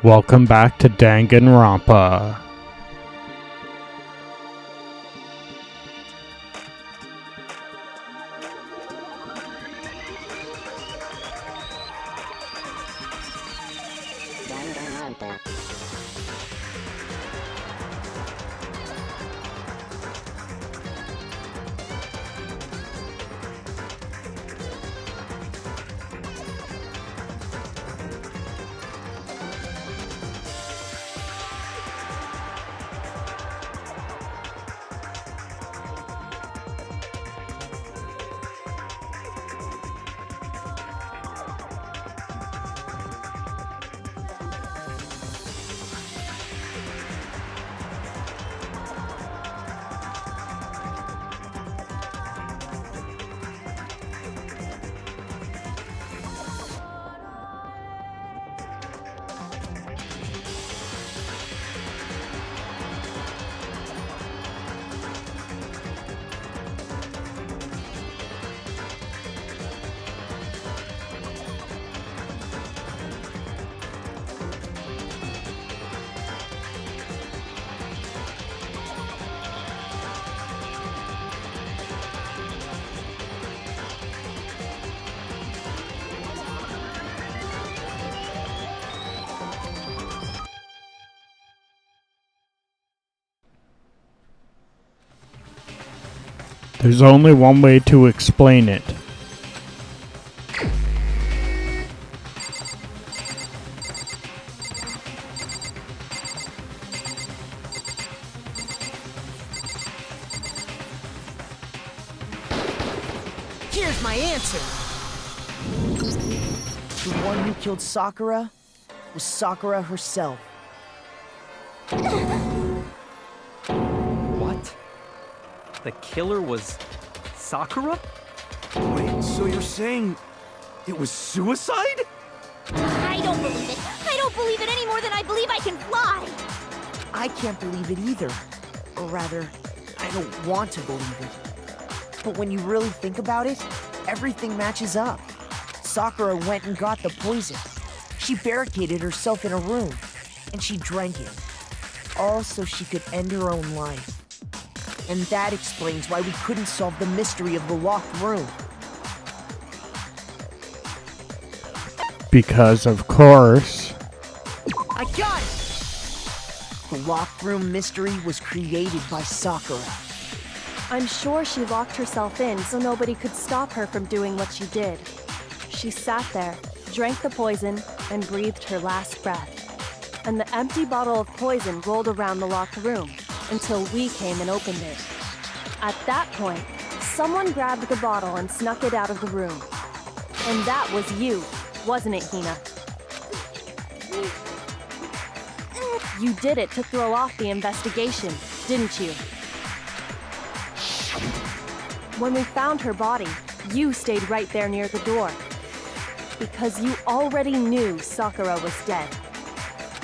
Welcome back to Danganronpa. Danganronpa. There's only one way to explain it. Here's my answer! The one who killed Sakura was Sakura herself. What? The killer was Sakura? Wait, so you're saying it was suicide? I don't believe it. I don't believe it any more than I believe I can fly. I can't believe it either. Or rather, I don't want to believe it. But when you really think about it, everything matches up. Sakura went and got the poison. She barricaded herself in a room, and she drank it. All so she could end her own life. And that explains why we couldn't solve the mystery of the locked room. Because, of course, I got it! The locked room mystery was created by Sakura. I'm sure she locked herself in so nobody could stop her from doing what she did. She sat there, drank the poison, and breathed her last breath. And the empty bottle of poison rolled around the locked room until we came and opened it. At that point, someone grabbed the bottle and snuck it out of the room. And that was you, wasn't it, Hina? You did it to throw off the investigation, didn't you? When we found her body, you stayed right there near the door. Because you already knew Sakura was dead.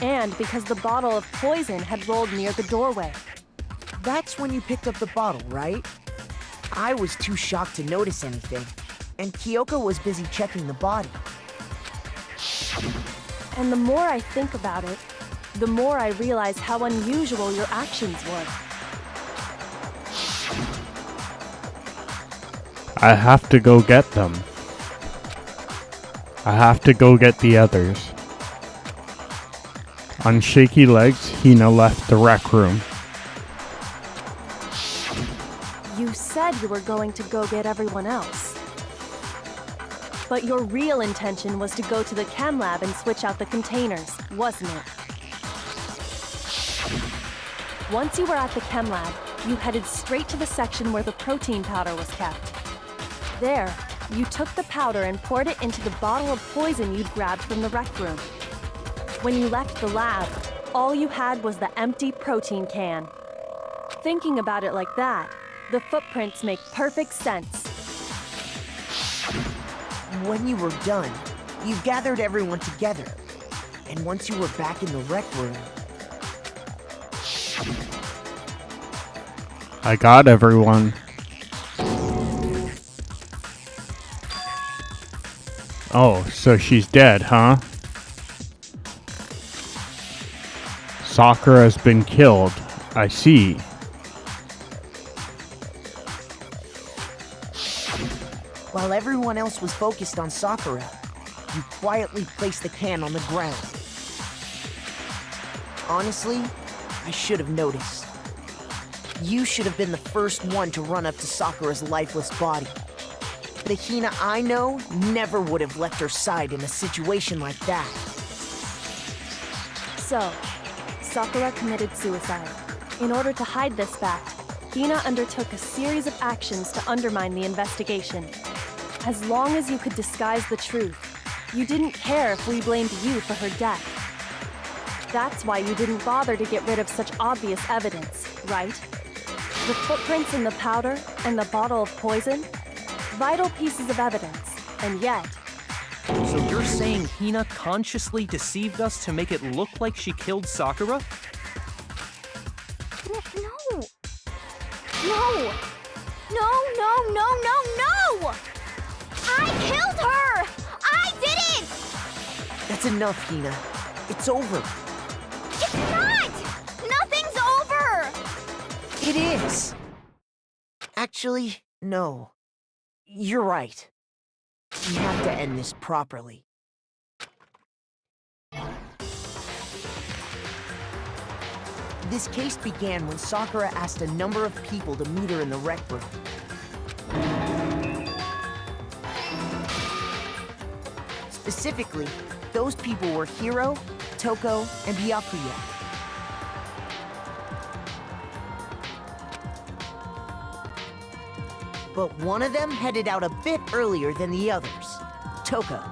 And because the bottle of poison had rolled near the doorway. That's when you picked up the bottle, right? I was too shocked to notice anything, and Kyoko was busy checking the body. And the more I think about it, the more I realize how unusual your actions were. I have to go get them. I have to go get the others. On shaky legs, Hina left the rec room. You said you were going to go get everyone else. But your real intention was to go to the chem lab and switch out the containers, wasn't it? Once you were at the chem lab, you headed straight to the section where the protein powder was kept. There, you took the powder and poured it into the bottle of poison you'd grabbed from the rec room. When you left the lab, all you had was the empty protein can. Thinking about it like that, the footprints make perfect sense. When you were done, you gathered everyone together. And once you were back in the rec room... I got everyone. Oh, so she's dead, huh? Sakura has been killed. I see. While everyone else was focused on Sakura, you quietly placed the can on the ground. Honestly, I should have noticed. You should have been the first one to run up to Sakura's lifeless body. The Hina I know never would have left her side in a situation like that. So, Sakura committed suicide. In order to hide this fact, Hina undertook a series of actions to undermine the investigation. As long as you could disguise the truth, you didn't care if we blamed you for her death. That's why you didn't bother to get rid of such obvious evidence, right? The footprints in the powder and the bottle of poison? Vital pieces of evidence, and yet... So you're saying Hina consciously deceived us to make it look like she killed Sakura? No! No! No, no, no, no, no! I killed her! I did it! That's enough, Hina. It's over. It's not! Nothing's over! It is. Actually, no. You're right. We have to end this properly. This case began when Sakura asked a number of people to meet her in the rec room. Specifically, those people were Hiro, Toko, and Byakuya. But one of them headed out a bit earlier than the others, Toko.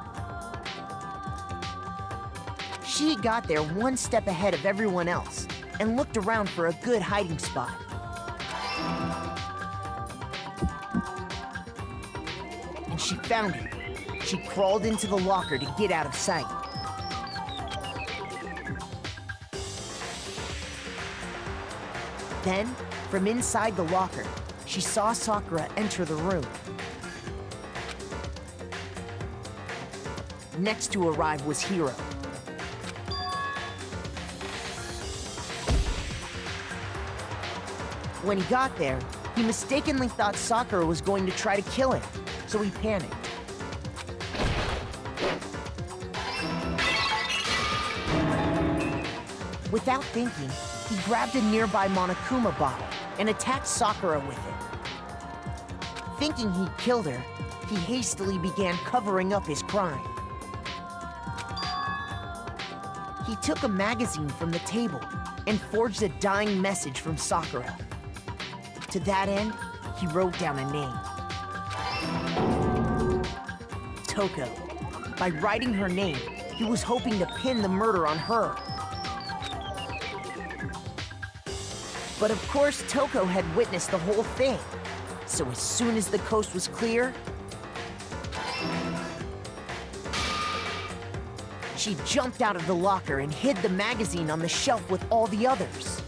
She got there one step ahead of everyone else and looked around for a good hiding spot. And she found it. She crawled into the locker to get out of sight. Then, from inside the locker, she saw Sakura enter the room. Next to arrive was Hiro. When he got there, he mistakenly thought Sakura was going to try to kill him, so he panicked. Without thinking, he grabbed a nearby Monokuma bottle and attacked Sakura with it. Thinking he'd killed her, he hastily began covering up his crime. He took a magazine from the table and forged a dying message from Sakura. To that end, he wrote down a name. Toko. By writing her name, he was hoping to pin the murder on her. But of course, Toko had witnessed the whole thing. So as soon as the coast was clear, she jumped out of the locker and hid the magazine on the shelf with all the others.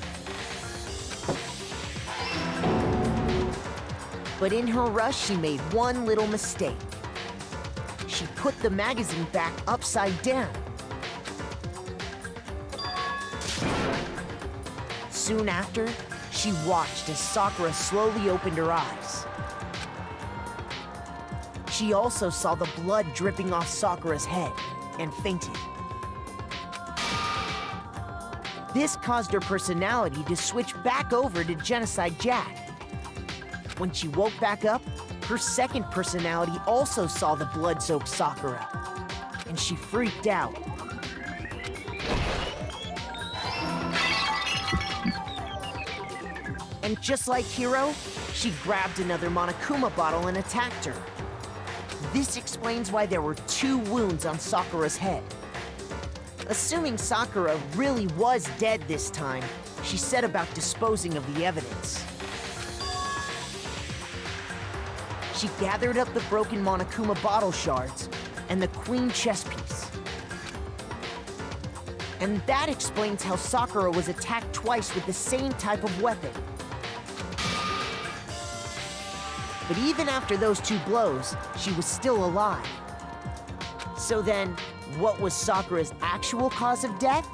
But in her rush, she made one little mistake. She put the magazine back upside down. Soon after, she watched as Sakura slowly opened her eyes. She also saw the blood dripping off Sakura's head and fainted. This caused her personality to switch back over to Genocide Jack. When she woke back up, her second personality also saw the blood-soaked Sakura, and she freaked out. And just like Hiro, she grabbed another Monokuma bottle and attacked her. This explains why there were 2 wounds on Sakura's head. Assuming Sakura really was dead this time, she set about disposing of the evidence. She gathered up the broken Monokuma bottle shards and the queen chess piece. And that explains how Sakura was attacked twice with the same type of weapon. But even after those 2 blows, she was still alive. So then, what was Sakura's actual cause of death?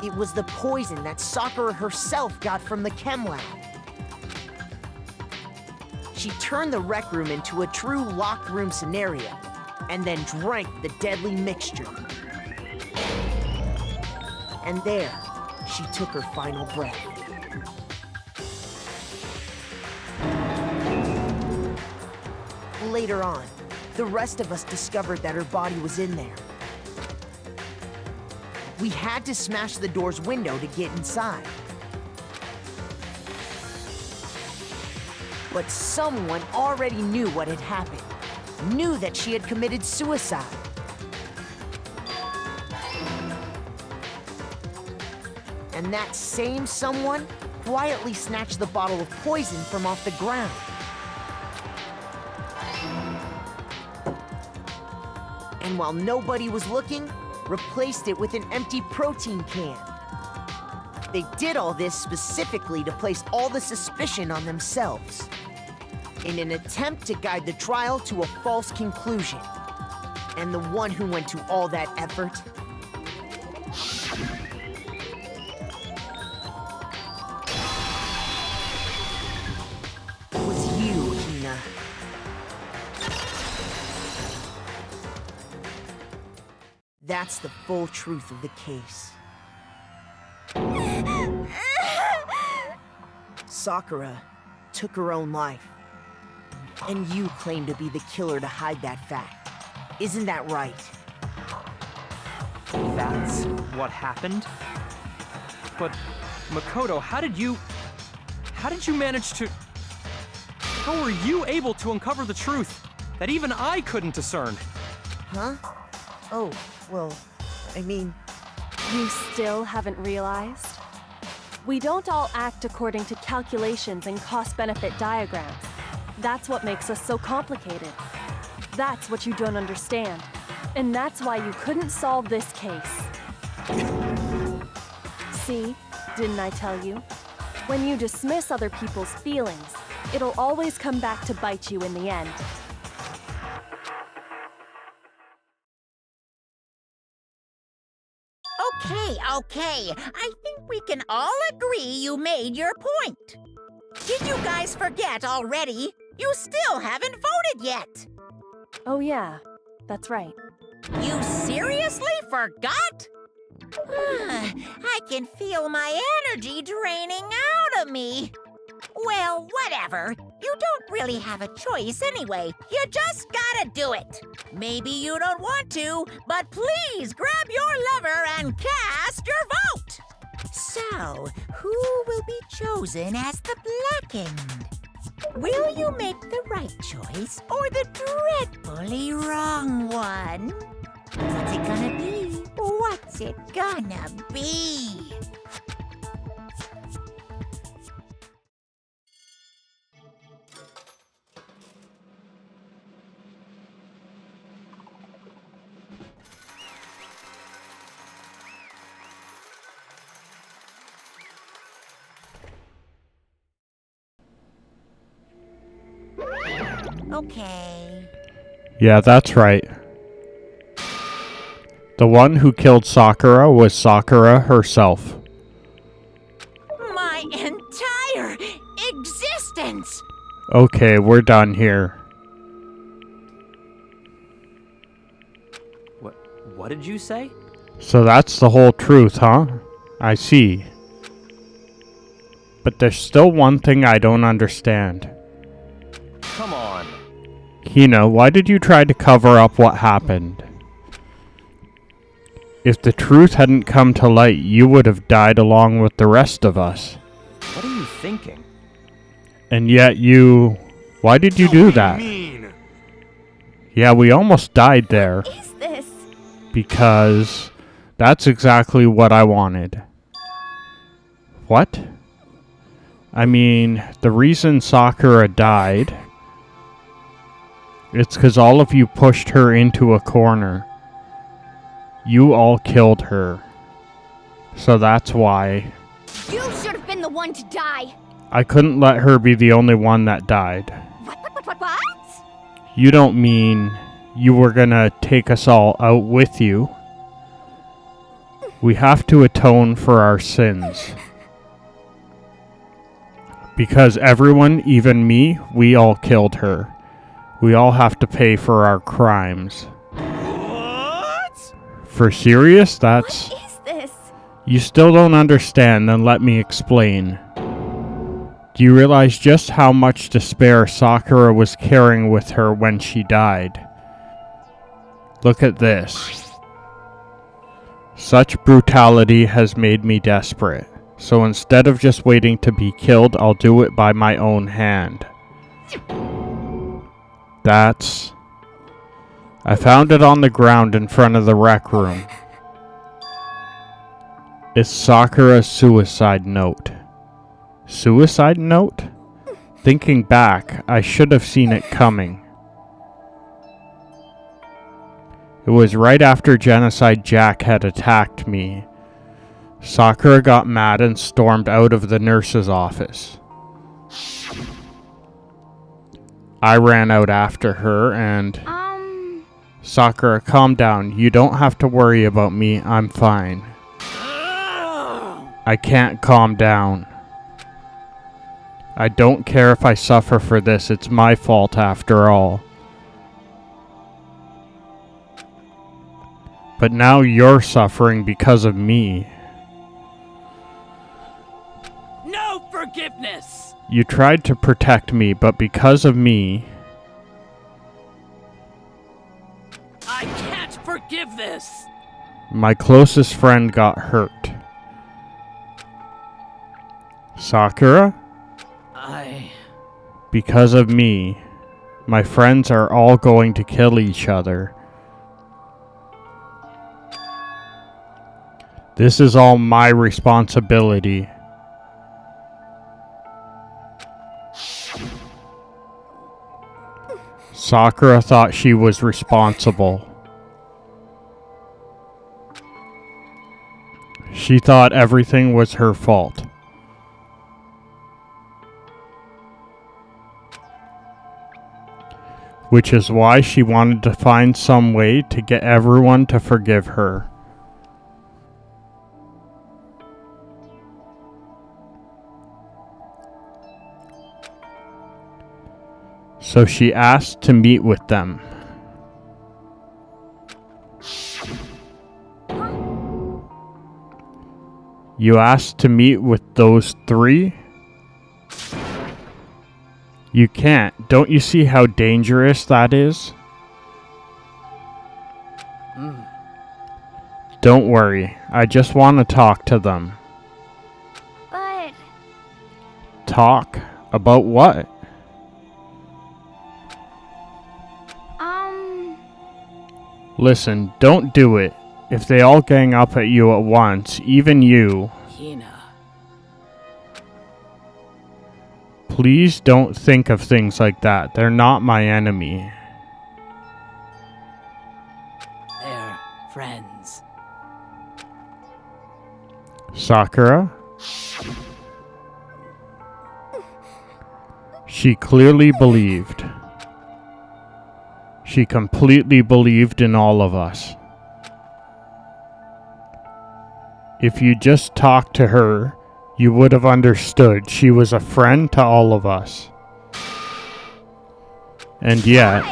It was the poison that Sakura herself got from the chem lab. She turned the rec room into a true locked room scenario, and then drank the deadly mixture. And there, she took her final breath. Later on, the rest of us discovered that her body was in there. We had to smash the door's window to get inside. But someone already knew what had happened, knew that she had committed suicide. And that same someone quietly snatched the bottle of poison from off the ground. And while nobody was looking, replaced it with an empty protein can. They did all this specifically to place all the suspicion on themselves, in an attempt to guide the trial to a false conclusion. And the one who went to all that effort was you, Hina. That's the full truth of the case. Sakura took her own life. And you claim to be the killer to hide that fact. Isn't that right? That's what happened? But, Makoto, how did you manage to... How were you able to uncover the truth that even I couldn't discern? Huh? Oh, well, I mean... You still haven't realized? We don't all act according to calculations and cost-benefit diagrams. That's what makes us so complicated. That's what you don't understand. And that's why you couldn't solve this case. See, didn't I tell you? When you dismiss other people's feelings, it'll always come back to bite you in the end. Okay. I think we can all agree you made your point. Did you guys forget already? You still haven't voted yet. Oh yeah, that's right. You seriously forgot? I can feel my energy draining out of me. Well, whatever. You don't really have a choice anyway. You just gotta do it. Maybe you don't want to, but please grab your lever and cast your vote. So, who will be chosen as the blackened? Will you make the right choice or the dreadfully wrong one? What's it gonna be? What's it gonna be? Okay. Yeah, that's right. The one who killed Sakura was Sakura herself. My entire existence! Okay, we're done here. What did you say? So that's the whole truth, huh? I see. But there's still one thing I don't understand. Come on. Hina, why did you try to cover up what happened? If the truth hadn't come to light, you would have died along with the rest of us. What are you thinking? And yet you... Why did you do that? Mean. Yeah, we almost died there. What is this? Because that's exactly what I wanted. What? I mean, the reason Sakura died... It's because all of you pushed her into a corner. You all killed her. So that's why. You should have been the one to die. I couldn't let her be the only one that died. What? You don't mean you were gonna take us all out with you? We have to atone for our sins. Because everyone, even me, we all killed her. We all have to pay for our crimes. What? For serious? That's... What is this? You still don't understand, then let me explain. Do you realize just how much despair Sakura was carrying with her when she died? Look at this. Such brutality has made me desperate. So instead of just waiting to be killed, I'll do it by my own hand. That's... I found it on the ground in front of the rec room. It's Sakura's suicide note. Suicide note? Thinking back, I should have seen it coming. It was right after Genocide Jack had attacked me. Sakura got mad and stormed out of the nurse's office. I ran out after her and... Sakura, calm down. You don't have to worry about me. I'm fine. I can't calm down. I don't care if I suffer for this. It's my fault after all. But now you're suffering because of me. No forgiveness! You tried to protect me, but because of me... I can't forgive this! My closest friend got hurt. Sakura? Because of me, my friends are all going to kill each other. This is all my responsibility. Sakura thought she was responsible. She thought everything was her fault. Which is why she wanted to find some way to get everyone to forgive her. So she asked to meet with them. You asked to meet with those three? You can't. Don't you see how dangerous that is? Don't worry. I just want to talk to them. But... Talk? About what? Listen, don't do it. If they all gang up at you at once, even you... Please don't think of things like that. They're not my enemy. They're friends. Sakura? She clearly believed. She completely believed in all of us. If you just talked to her, you would have understood she was a friend to all of us. And yet...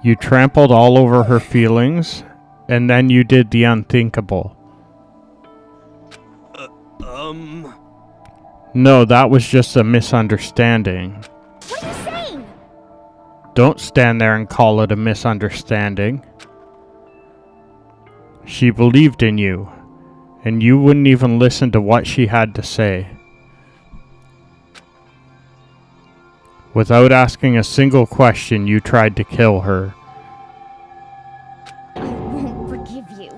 You trampled all over her feelings, and then you did the unthinkable. No, that was just a misunderstanding. What are you saying? Don't stand there and call it a misunderstanding. She believed in you, and you wouldn't even listen to what she had to say. Without asking a single question, you tried to kill her. I won't forgive you.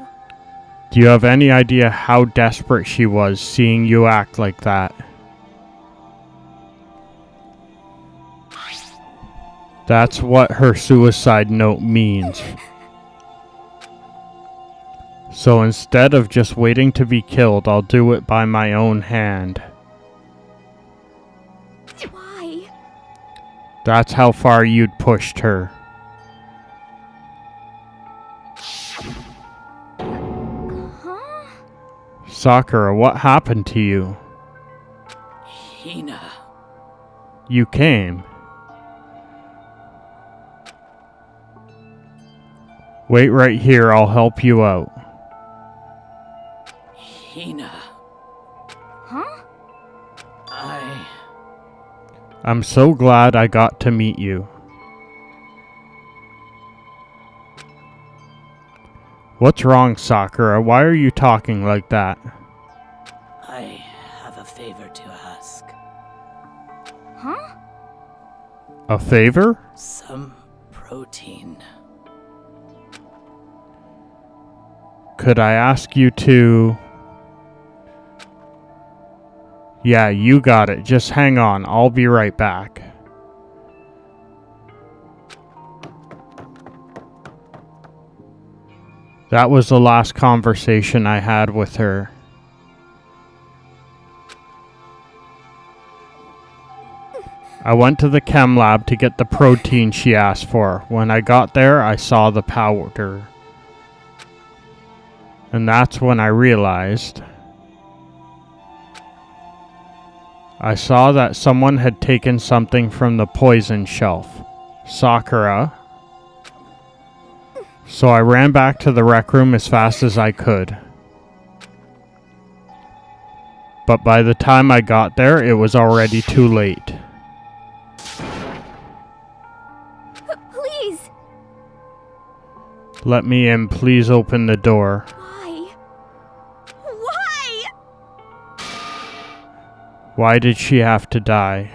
Do you have any idea how desperate she was seeing you act like that? That's what her suicide note means. So instead of just waiting to be killed, I'll do it by my own hand. That's how far you'd pushed her. Sakura, what happened to you? Hina. You came. Wait right here, I'll help you out. Hina. Huh? I'm so glad I got to meet you. What's wrong, Sakura? Why are you talking like that? I have a favor to ask. Huh? A favor? Some protein. Could I ask you to... Yeah, you got it. Just hang on. I'll be right back. That was the last conversation I had with her. I went to the chem lab to get the protein she asked for. When I got there, I saw the powder. And that's when I realized... I saw that someone had taken something from the poison shelf. Sakura. So I ran back to the rec room as fast as I could. But by the time I got there, it was already too late. Please. Let me in, please open the door. Why? Why did she have to die?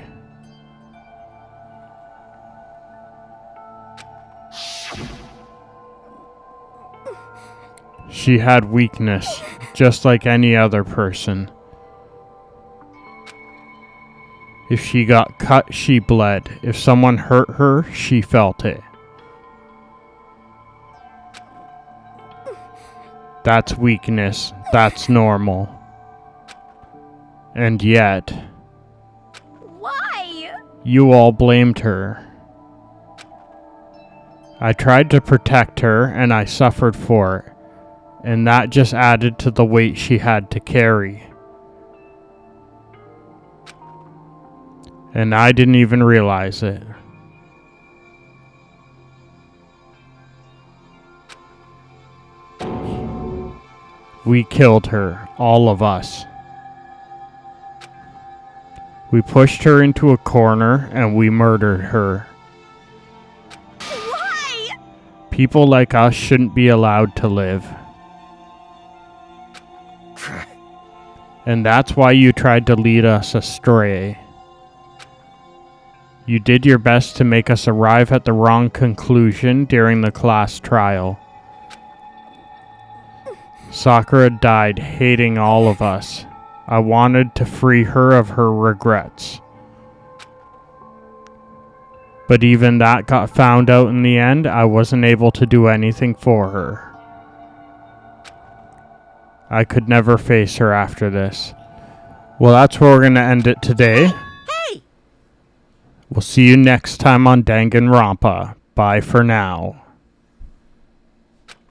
She had weakness, just like any other person. If she got cut, she bled. If someone hurt her, she felt it. That's weakness. That's normal. And yet... Why? You all blamed her. I tried to protect her, and I suffered for it. And that just added to the weight she had to carry. And I didn't even realize it. We killed her, all of us. We pushed her into a corner and we murdered her. Why? People like us shouldn't be allowed to live. And that's why you tried to lead us astray. You did your best to make us arrive at the wrong conclusion during the class trial. Sakura died hating all of us. I wanted to free her of her regrets. But even that got found out in the end. I wasn't able to do anything for her. I could never face her after this. Well, that's where we're going to end it today. Hey! We'll see you next time on Danganronpa. Bye for now.